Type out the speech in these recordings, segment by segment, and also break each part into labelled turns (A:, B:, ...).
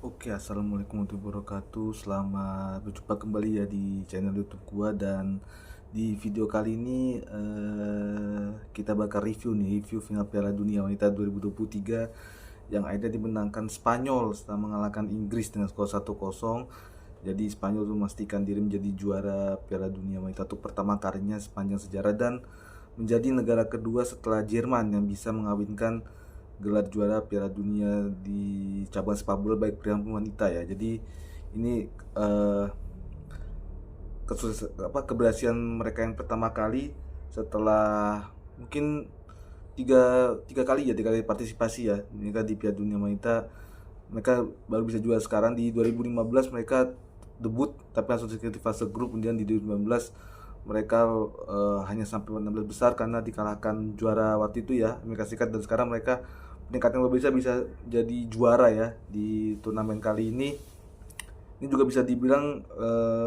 A: Assalamualaikum warahmatullahi wabarakatuh. Selamat berjumpa kembali ya di channel YouTube gua, dan di video kali ini kita bakal review final Piala Dunia Wanita 2023 yang akhirnya dimenangkan Spanyol setelah mengalahkan Inggris dengan skor 1-0. Jadi Spanyol memastikan diri menjadi juara Piala Dunia Wanita untuk pertama kalinya sepanjang sejarah, dan menjadi negara kedua setelah Jerman yang bisa mengawinkan gelar juara Piala Dunia di cabang sepak bola baik pria maupun wanita ya. Jadi ini keberhasilan mereka yang pertama kali setelah mungkin tiga kali partisipasi ya mereka di Piala Dunia Wanita. Mereka baru bisa juara sekarang. Di 2015 mereka debut tapi langsung ke fase grup, kemudian di 2019 mereka hanya sampai 16 besar karena dikalahkan juara waktu itu ya, Amerika Serikat, dan sekarang mereka peningkatan luar biasa, bisa jadi juara ya di turnamen kali ini. Ini juga bisa dibilang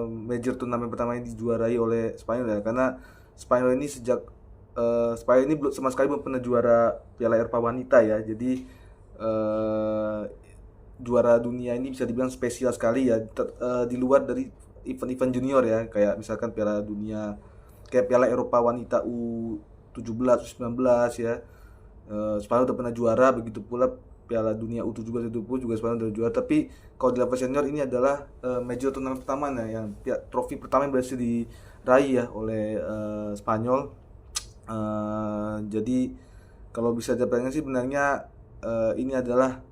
A: major turnamen pertama yang dijuarai oleh Spanyol ya, karena Spanyol ini Spanyol ini sama sekali belum pernah juara Piala Eropa wanita ya. Jadi juara dunia ini bisa dibilang spesial sekali ya, di luar dari event-event junior ya, kayak misalkan Piala Dunia, kayak Piala Eropa wanita U17, U19 ya. Spanyol udah pernah juara, begitu pula Piala Dunia U17 itu pun juga Spanyol udah juara. Tapi kalau di level senior ini adalah major turnamen pertama yang trofi pertama yang berhasil diraih ya oleh Spanyol. Jadi kalau bisa dibilang sih sebenarnya ini adalah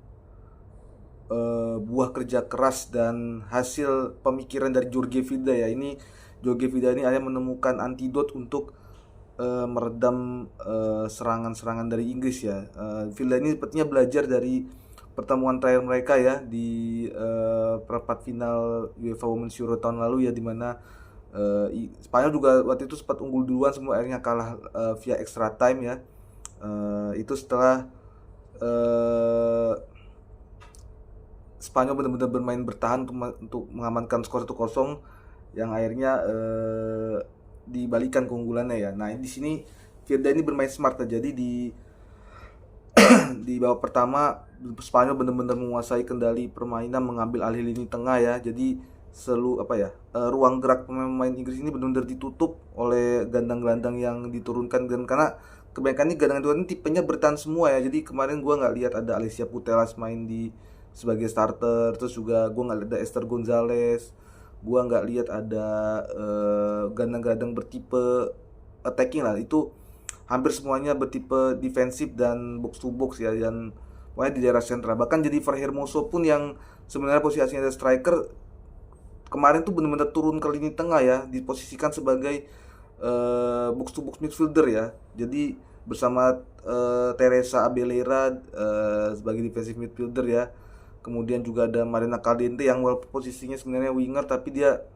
A: buah kerja keras dan hasil pemikiran dari Jorge Vilda ya. Ini Jorge Vilda ini hanya menemukan antidot untuk meredam serangan-serangan dari Inggris ya. Vilda ini sepertinya belajar dari pertemuan terakhir mereka ya di perempat final UEFA Women's Euro tahun lalu ya, dimana Spanyol juga waktu itu sempat unggul duluan, semua akhirnya kalah via extra time ya. Itu setelah uh, Spanyol benar-benar bermain bertahan untuk mengamankan skor 1-0 yang akhirnya dibalikan keunggulannya ya. Nah, di sini Firda ini bermain smart ya. Jadi di babak pertama Spanyol benar-benar menguasai kendali permainan, mengambil alih lini tengah ya. Jadi ruang gerak pemain Inggris ini benar-benar ditutup oleh gelandang-gelandang yang diturunkan, dan karena kebanyakan ini gelandang ini tipenya bertahan semua ya. Jadi kemarin gue nggak lihat ada Alicia Putellas main di sebagai starter, terus juga gue nggak lihat ada Esther Gonzalez, gue nggak lihat ada gelandang-gelandang bertipe attacking lah. Itu hampir semuanya bertipe defensif dan box to box ya, dan pokoknya di daerah sentral. Bahkan jadi Hermoso pun yang sebenarnya posisinya ada striker, kemarin tuh benar-benar turun ke lini tengah ya, diposisikan sebagai box to box midfielder ya. Jadi bersama Teresa Abelera sebagai defensive midfielder ya. Kemudian juga ada Marina Caldente yang walaupun posisinya sebenarnya winger, tapi dia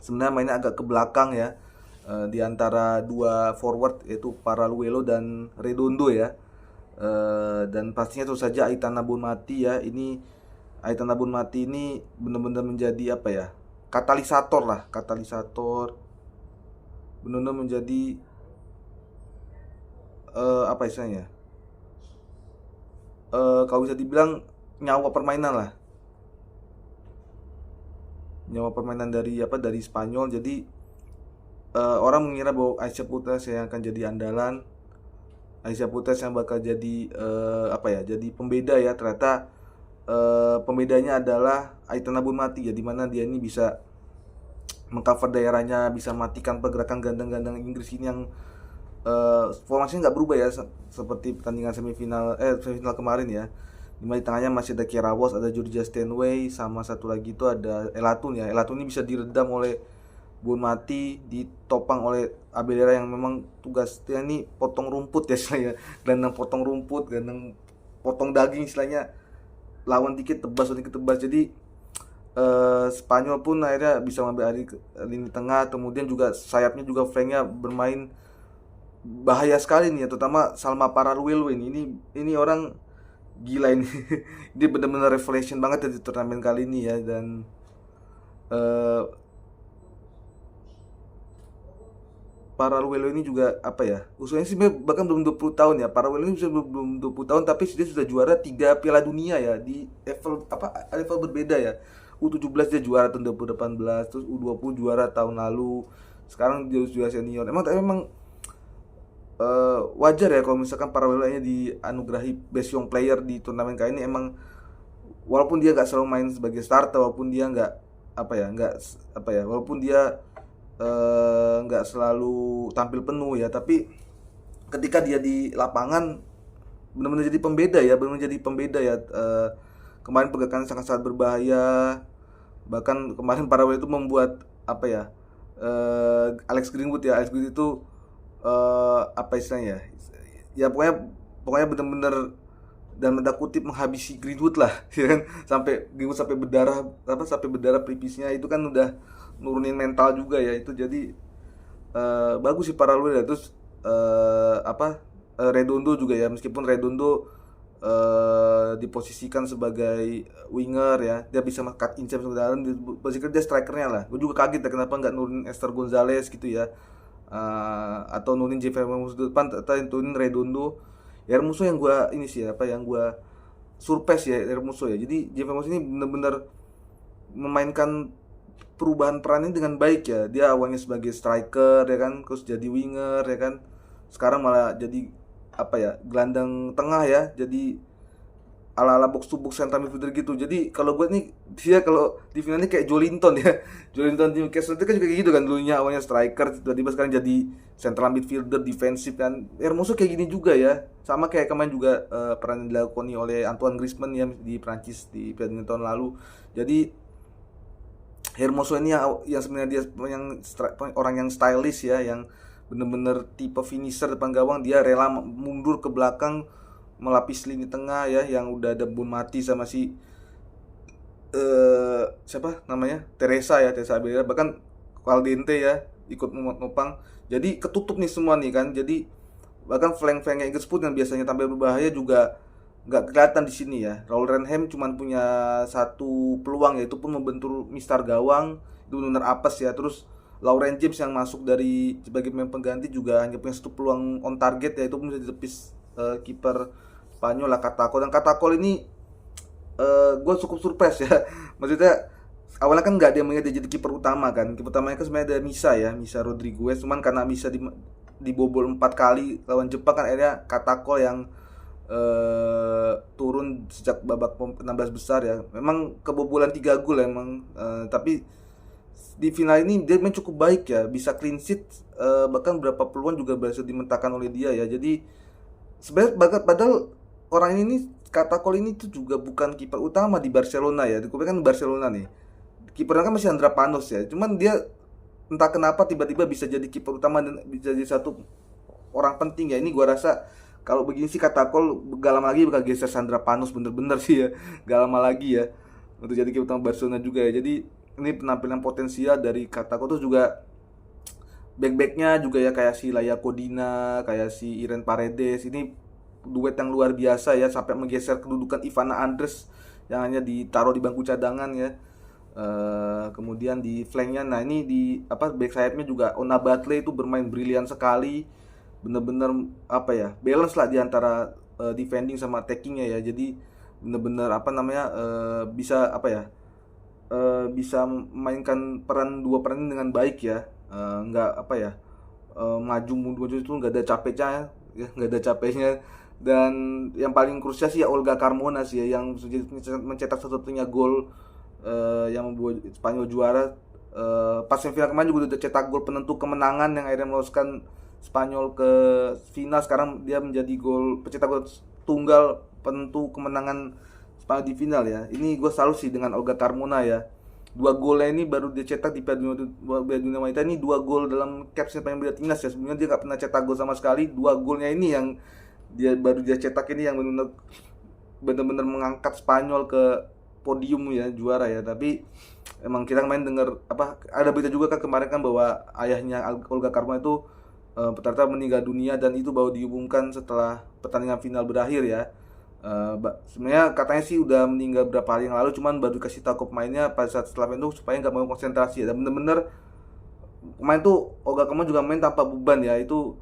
A: sebenarnya mainnya agak ke belakang ya, di antara dua forward yaitu Paraluelo dan Redondo ya. Dan pastinya tentu saja Aitana Bonmati ya. Ini Aitana Bonmati ini benar-benar menjadi apa ya, katalisator benar-benar menjadi apa istilahnya, kalau bisa dibilang nyawa permainan lah, nyawa permainan dari Spanyol. Jadi orang mengira bahwa Aisyah Putellas yang akan jadi andalan, Aisyah Putellas yang bakal jadi jadi pembeda ya. Ternyata pembedanya adalah Aitana Bonmati ya, dimana dia ini bisa mengcover daerahnya, bisa matikan pergerakan gandang-gandang Inggris ini yang formasinya nggak berubah ya, seperti pertandingan semifinal kemarin ya. Dimana di tengahnya masih ada Kiera Walsh, ada Georgia Stanway, sama satu lagi itu ada Elatun ya. Elatun ini bisa diredam oleh Bonmati, ditopang oleh Abelera yang memang tugasnya ini potong rumput ya istilahnya. Gelandang potong rumput, gelandang potong daging istilahnya. Lawan dikit tebas, lawan dikit tebas. Jadi Spanyol pun akhirnya bisa mengambil alih lini tengah. Kemudian juga sayapnya juga flanknya bermain bahaya sekali nih ya, terutama Salma Paraluelo ini orang gila ini. Dia benar-benar revelation banget di turnamen kali ini ya. Dan Paraluelo ini juga apa ya, usianya sih bahkan belum 20 tahun ya. Paraluelo ini belum 20 tahun tapi dia sudah juara 3 Piala Dunia ya di level berbeda ya. U17 dia juara tahun 2018, terus U20 juara tahun lalu. Sekarang dia juara senior. Emang wajar ya kalau misalkan Paraluelo-nya dianugerahi Best Young Player di turnamen kali ini. Emang walaupun dia nggak selalu main sebagai starter, walaupun dia walaupun dia nggak selalu tampil penuh ya, tapi ketika dia di lapangan benar-benar jadi pembeda ya, kemarin pergerakan sangat-sangat berbahaya. Bahkan kemarin Paraguay itu membuat Alex Greenwood itu apa istilahnya ya, pokoknya benar-benar dan tanda kutip menghabisi Greenwood lah ya kan, sampai Greenwood sampai berdarah pelipisnya. Itu kan udah nurunin mental juga ya itu. Jadi bagus sih Paraluel ya. Terus Redondo juga ya, meskipun Redondo diposisikan sebagai winger ya, dia bisa cut inside ke dalam, basically dia strikernya lah. Gue juga kaget ya kenapa nggak nurunin Esther Gonzalez gitu ya, atau nurunin Jeff Hermoso depan, atau nurunin Redondo. Hermoso yang gue ini sih yang gue surprise ya Hermoso ya. Jadi Jeff Hermoso ini benar-benar memainkan perubahan perannya dengan baik ya. Dia awalnya sebagai striker ya kan, terus jadi winger ya kan, sekarang malah jadi gelandang tengah ya, jadi ala-ala box to box center midfielder gitu. Jadi kalau gue nih, dia kalau di final ini kayak Joelinton ya. Joelinton di Newcastle itu kan juga kayak gitu kan, dulunya awalnya striker, tiba-tiba sekarang jadi central midfielder defensif kan. Hermoso kayak gini juga ya, sama kayak kemarin juga peran yang dilakoni oleh Antoine Griezmann ya di Prancis di Piala Dunia tahun lalu. Jadi Hermoso ini yang sebenarnya dia orang yang stylish ya, yang bener-bener tipe finisher depan gawang. Dia rela mundur ke belakang melapis lini tengah ya, yang udah ada Bonmati sama si siapa namanya, Teresa Abella, bahkan Valdente ya ikut nopang. Jadi ketutup nih semua nih kan. Jadi bahkan flank-flanknya Inggris pun yang biasanya tampil berbahaya juga nggak kelihatan di sini ya. Raul Renhem cuma punya satu peluang, yaitu pun membentur mistar gawang, itu benar apes ya. Terus Lauren James yang masuk dari sebagai pemain pengganti juga hanya punya satu peluang on target, yaitu pun bisa ditepis kiper Spanyol lah, Catacol. Dan Catacol ini gue cukup surprise ya. Maksudnya awalnya kan nggak dia menjadi kiper utama kan. Kiper utamanya kan sebenarnya ada Misa Rodriguez, cuman karena Misa dibobol 4 kali lawan Jepang kan, akhirnya Catacol yang turun sejak babak 16 besar ya. Memang kebobolan 3 gol emang, tapi di final ini dia main cukup baik ya, bisa clean sheet, bahkan beberapa peluang juga berhasil dimentahkan oleh dia ya. Jadi sebenarnya padahal orang ini Catacol ini tuh juga bukan kiper utama di Barcelona ya. Kan Barcelona nih, kipernya kan masih Andra Panos ya. Cuman dia entah kenapa tiba-tiba bisa jadi kiper utama dan bisa jadi satu orang penting ya. Ini gua rasa kalau begini sih Catacol gak lama lagi bakal geser Sandra Panos bener-bener sih ya. Gak lama lagi ya untuk jadi kiper utama Barcelona juga ya. Jadi ini penampilan potensial dari Catacol tuh juga. Back-backnya juga ya, kayak si Laya Kodina, kayak si Irene Paredes. Ini duet yang luar biasa ya, sampai menggeser kedudukan Ivana Andres yang hanya ditaruh di bangku cadangan ya. Kemudian di flanknya, nah ini di back sayapnya juga Ona Batley itu bermain brilian sekali. Bener-bener balance lah di antara defending sama attackingnya ya. Jadi bener-bener bisa bisa memainkan dua peran ini dengan baik ya. Nggak maju mundur itu nggak ada capeknya ya, nggak ada capeknya. Dan yang paling krusial sih ya Olga Carmona sih ya, yang mencetak satu-satunya gol yang membuat Spanyol juara. Pas semifinal kemarin juga udah cetak gol penentu kemenangan yang akhirnya meloloskan Spanyol ke final. Sekarang dia menjadi pencetak gol tunggal penentu kemenangan Spanyol di final ya. Ini gue salut sih dengan Olga Carmona ya. 2 golnya ini baru dia cetak di Piala Dunia Wanita. Ini 2 gol dalam capsnya paling berat timnas ya. Sebelumnya dia nggak pernah cetak gol sama sekali. 2 golnya ini yang baru dia cetak ini yang benar-benar mengangkat Spanyol ke podium ya, juara ya. Tapi emang kita kemarin dengar ada berita juga kan kemarin kan bahwa ayahnya Olga Carmona itu ternyata meninggal dunia, dan itu baru diumumkan setelah pertandingan final berakhir ya. Sebenarnya katanya sih udah meninggal berapa hari yang lalu, cuman baru kasih tahu ke pemainnya pada saat setelah itu supaya nggak mau konsentrasi ya. Dan bener-bener kemarin tuh Olga Kaman juga main tanpa beban ya. Itu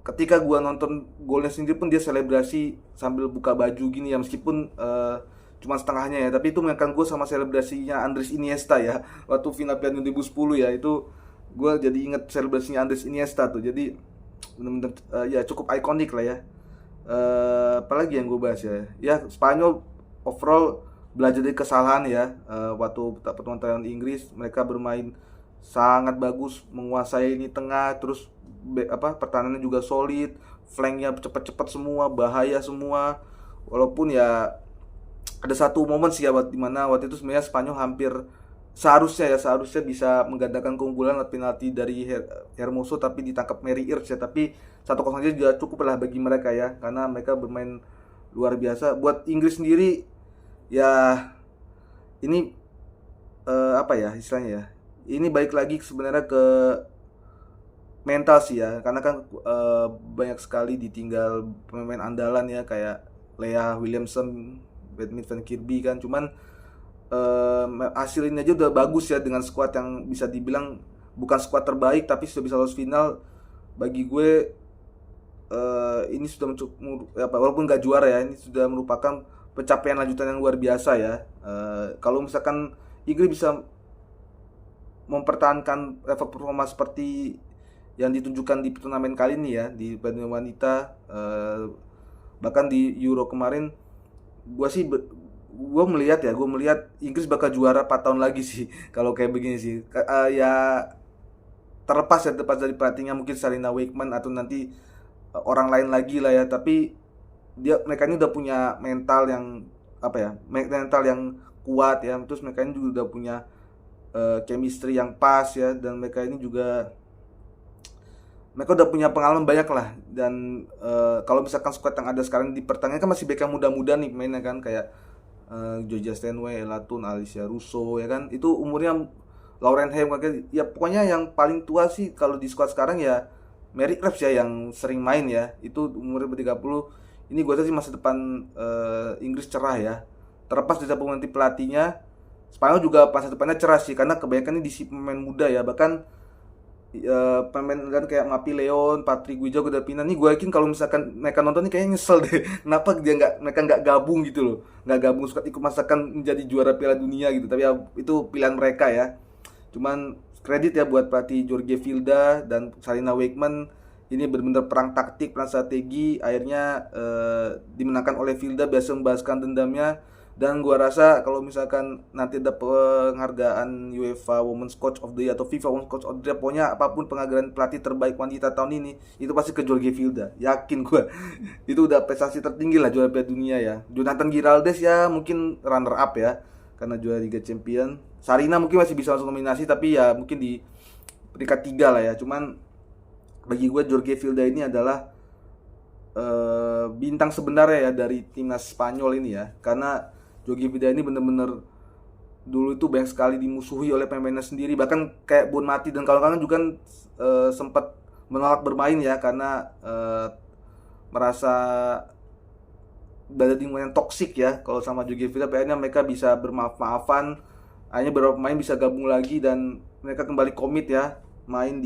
A: ketika gua nonton golnya sendiri pun dia selebrasi sambil buka baju gini ya, meskipun cuma setengahnya ya, tapi itu mengingatkan gue sama selebrasinya Andres Iniesta ya waktu final Piala Dunia 2010 ya. Itu gue jadi inget selebrasinya Andres Iniesta tuh, jadi bener-bener ya cukup ikonik lah ya. Apalagi yang gue bahas ya, ya Spanyol overall belajar dari kesalahan ya. Waktu pertemuan Thailand Inggris mereka bermain sangat bagus, menguasai ini tengah, terus pertahanannya juga solid, flanknya cepet-cepet semua, bahaya semua. Walaupun ya ada satu momen sih ya dimana waktu itu sebenarnya Spanyol hampir seharusnya bisa menggandakan keunggulan lewat penalti dari Hermoso, tapi ditangkap Mary Irks ya. Tapi 1-0 aja juga cukup lah bagi mereka ya, karena mereka bermain luar biasa. Buat Inggris sendiri ya ini apa ya istilahnya ya, ini balik lagi sebenarnya ke mental sih ya, karena kan banyak sekali ditinggal pemain andalan ya, kayak Leah Williamson, Badminton Kirby kan. Cuman hasilnya aja udah bagus ya, dengan skuad yang bisa dibilang bukan skuad terbaik tapi sudah bisa lolos final. Bagi gue ini sudah walaupun gak juara ya, ini sudah merupakan pencapaian lanjutan yang luar biasa ya. Kalau misalkan Inggris bisa mempertahankan level performa seperti yang ditunjukkan di turnamen kali ini ya, di badminton wanita, bahkan di Euro kemarin, gue melihat Inggris bakal juara 4 tahun lagi sih kalau kayak begini sih. Ya terlepas dari pelatihnya, mungkin Sarina Wiegman atau nanti orang lain lagi lah ya, tapi mereka ini udah punya mental yang mental yang kuat ya. Terus mereka ini juga udah punya chemistry yang pas ya, dan mereka udah punya pengalaman banyak lah. Dan kalau misalkan squad yang ada sekarang di pertandingan kan masih mereka muda-muda nih pemainnya kan, kayak Georgia Stanway, Ella Toon, Alicia Russo ya kan. Itu umurnya Lauren Ham ya, pokoknya yang paling tua sih kalau di squad sekarang ya Mary Earps ya, yang sering main ya. Itu umurnya ber-30. Ini gue rasa sih masa depan Inggris cerah ya. Terlepas dari pengganti pelatihnya, Spanyol juga masa depannya cerah sih, karena kebanyakan ini diisi pemain muda ya. Bahkan pemain kan kayak Mapi Leon, Patrick Guijo, udah pindah nih. Gue yakin kalau misalkan mereka nonton nih kayaknya nyesel deh kenapa mereka nggak gabung gitu loh, nggak gabung ikut masakan menjadi juara Piala Dunia gitu. Tapi ya itu pilihan mereka ya. Cuman kredit ya buat pelatih Jorge Vilda dan Sarina Wiegman, ini benar-benar perang taktik, perang strategi. Akhirnya dimenangkan oleh Vilda, biasa membahaskan dendamnya. Dan gua rasa kalau misalkan nanti ada penghargaan UEFA Women's Coach of the Year atau FIFA Women's Coach of the Year, pokoknya apapun penghargaan pelatih terbaik wanita tahun ini, itu pasti ke Jorge Vilda. Yakin gua. Itu udah prestasi tertinggi lah juara Piala Dunia ya. Jonathan Giraldes ya mungkin runner up ya, karena juara Liga Champion. Sarina mungkin masih bisa masuk nominasi, tapi ya mungkin di peringkat 3 lah ya. Cuman bagi gue Jorge Vilda ini adalah bintang sebenarnya ya dari timnas Spanyol ini ya, karena Jorge Vilda ini bener-bener dulu itu banyak sekali dimusuhi oleh pemainnya sendiri. Bahkan kayak Bonmati dan kawan-kawan juga kan sempat menolak bermain ya, karena merasa berada di lingkungan yang toksik ya kalau sama Jorge Vilda. Akhirnya mereka bisa bermaaf-maafan, akhirnya beberapa pemain bisa gabung lagi dan mereka kembali komit ya, main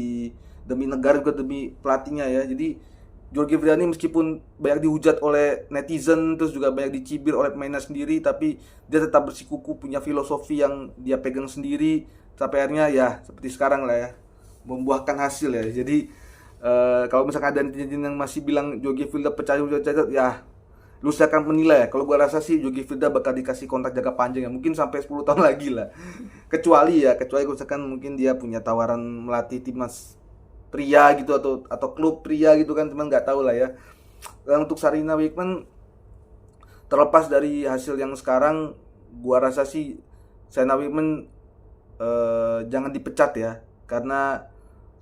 A: demi negara juga demi pelatihnya ya. Jadi Jorge Vilda ini meskipun banyak dihujat oleh netizen, terus juga banyak dicibir oleh pemainnya sendiri, tapi dia tetap bersikukuh, punya filosofi yang dia pegang sendiri, sampai akhirnya ya seperti sekarang lah ya, membuahkan hasil ya. Jadi kalau misalkan ada netizen yang masih bilang Jorge Vilda pecah ya, lu silakan menilai ya. Kalau gua rasa sih Jorge Vilda bakal dikasih kontrak jangka panjang ya, mungkin sampai 10 tahun lagi lah. Kecuali misalkan mungkin dia punya tawaran melatih timnas pria gitu, atau klub pria gitu kan, cuman nggak tahu lah ya. Dan untuk Sarina Wiegman, terlepas dari hasil yang sekarang, gua rasa sih Sarina Wiegman jangan dipecat ya, karena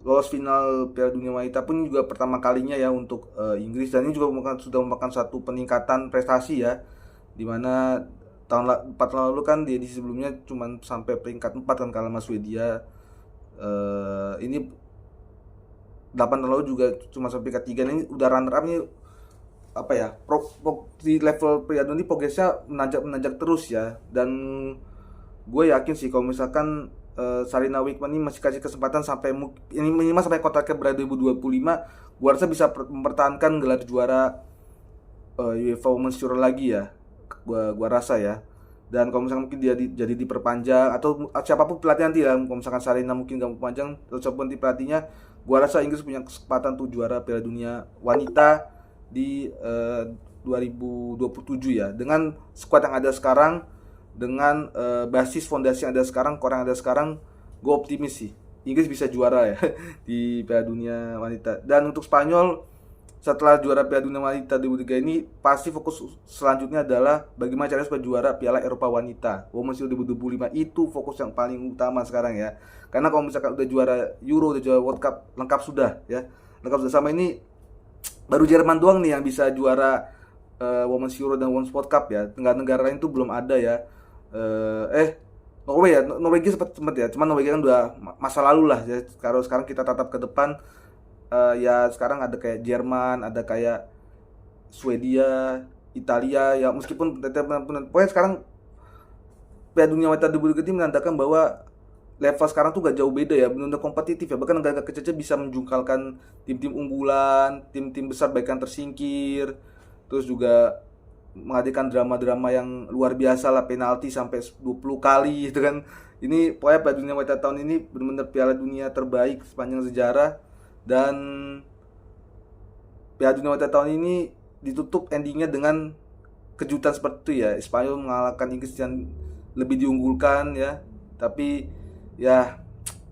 A: lolos final Piala Dunia Wanita pun juga pertama kalinya ya untuk Inggris, dan ini juga sudah merupakan satu peningkatan prestasi ya, dimana 4 tahun lalu kan di edisi sebelumnya cuma sampai peringkat 4 kan kalah sama Swedia. Ini 8 tahun lalu juga cuma sampai peringkat 3. Ini udah runner up nih, di level Piala Dunia progresnya menanjak terus ya. Dan gue yakin sih kalau misalkan Sarina Wiegman ini masih kasih kesempatan sampai ini minimal sampai kontraknya berakhir 2025, gua rasa bisa mempertahankan gelar juara UEFA Women's Euro lagi ya. Gua rasa ya. Dan kalau misalkan mungkin dia jadi diperpanjang atau siapapun pelatih nanti ya, kalau misalkan Sarina mungkin gak memperpanjang atau siapapun nanti pelatihnya, gua rasa Inggris punya kesempatan untuk juara Piala Dunia wanita di 2027 ya. Dengan skuad yang ada sekarang, dengan basis fondasi yang ada sekarang, core yang ada sekarang, gue optimis sih Inggris bisa juara ya di Piala Dunia wanita. Dan untuk Spanyol, setelah juara Piala Dunia wanita 2003 ini, pasti fokus selanjutnya adalah bagaimana caranya supaya juara Piala Eropa wanita Women's Euro 2025. Itu fokus yang paling utama sekarang ya. Karena kalau misalkan udah juara Euro, udah juara World Cup, lengkap sudah ya. Lengkap sudah. Sama ini baru Jerman doang nih yang bisa juara Women's Euro dan Women's World Cup ya. Negara-negara lain tuh belum ada ya. Norway ya, Norwegia sempat ya. Cuman Norwegia kan udah masa lalu lah ya. Kalau sekarang kita tatap ke depan, ya sekarang ada kayak Jerman, ada kayak Swedia, Italia ya, meskipun pokoknya sekarang Piala Dunia Wanita 2023 menandakan bahwa level sekarang tuh gak jauh beda ya, benar-benar kompetitif ya. Bahkan negara kecil bisa menjungkalkan tim-tim unggulan, tim-tim besar baik yang tersingkir, terus juga menghadirkan drama-drama yang luar biasa lah, penalti sampai 20 kali gitu kan. Ini pokoknya Piala Dunia Wanita tahun ini benar-benar Piala Dunia terbaik sepanjang sejarah. Dan Piala Dunia Wanita tahun ini ditutup endingnya dengan kejutan seperti itu ya. Spanyol mengalahkan Inggris yang lebih diunggulkan ya. Tapi ya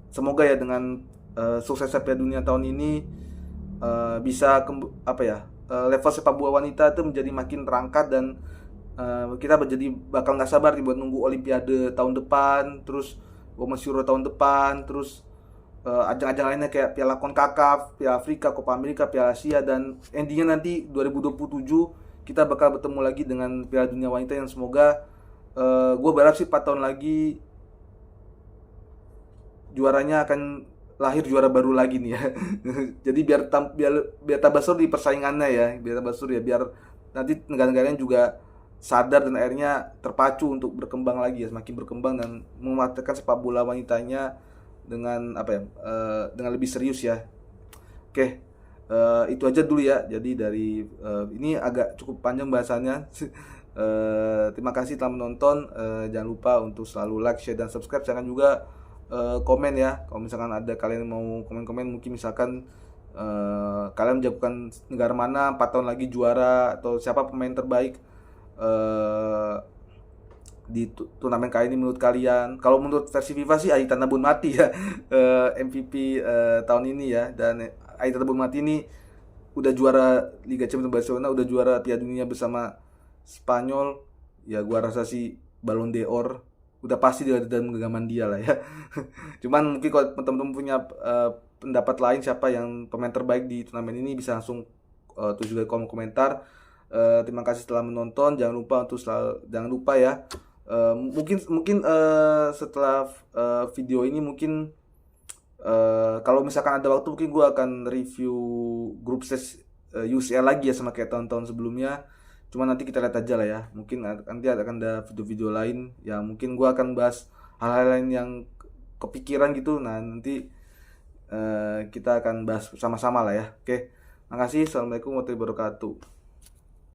A: semoga ya dengan suksesnya Piala Dunia tahun ini bisa level sepak bola wanita itu menjadi makin terangkat. Dan kita bakal nggak sabar nih buat nunggu Olimpiade tahun depan, terus Women's Euro tahun depan, terus ajang-ajang lainnya kayak Piala CONCACAF, Piala Afrika, Copa America, Piala Asia, dan endingnya nanti 2027 kita bakal bertemu lagi dengan Piala Dunia Wanita yang semoga gue berharap sih 4 tahun lagi juaranya akan lahir juara baru lagi nih ya. Jadi biar tambah seru di persaingannya ya, biar tambah seru ya, biar nanti negara-negara yang juga sadar dan akhirnya terpacu untuk berkembang lagi ya, semakin berkembang dan mematahkan sepak bola wanitanya dengan dengan lebih serius ya. Oke, itu aja dulu ya. Jadi dari ini agak cukup panjang bahasannya. Terima kasih telah menonton. Jangan lupa untuk selalu like, share, dan subscribe. Jangan juga komen ya. Kalau misalkan ada kalian mau komen-komen, mungkin misalkan kalian menjagokan negara mana 4 tahun lagi juara, atau siapa pemain terbaik di turnamen kali ini menurut kalian. Kalau menurut versi FIFA sih Aitana Bonmati ya, MVP tahun ini ya. Dan Aitana Bonmati ini udah juara Liga Champions Barcelona, udah juara Piala Dunia bersama Spanyol. Ya gua rasa sih Ballon d'Or udah pasti di dalam genggaman dia lah ya. Cuman mungkin kalau teman-teman punya pendapat lain siapa yang pemain terbaik di turnamen ini, bisa langsung tulis juga di kolom komentar. Terima kasih telah menonton. Jangan lupa ya. Mungkin setelah video ini mungkin kalau misalkan ada waktu, mungkin gue akan review grup stage UCL lagi ya, sama kayak tahun-tahun sebelumnya. Cuma nanti kita lihat aja lah ya. Mungkin nanti akan ada video-video lain ya, mungkin gue akan bahas hal-hal lain yang kepikiran gitu. Nah nanti kita akan bahas sama-sama lah ya. Oke, makasih. Assalamualaikum warahmatullahi wabarakatuh.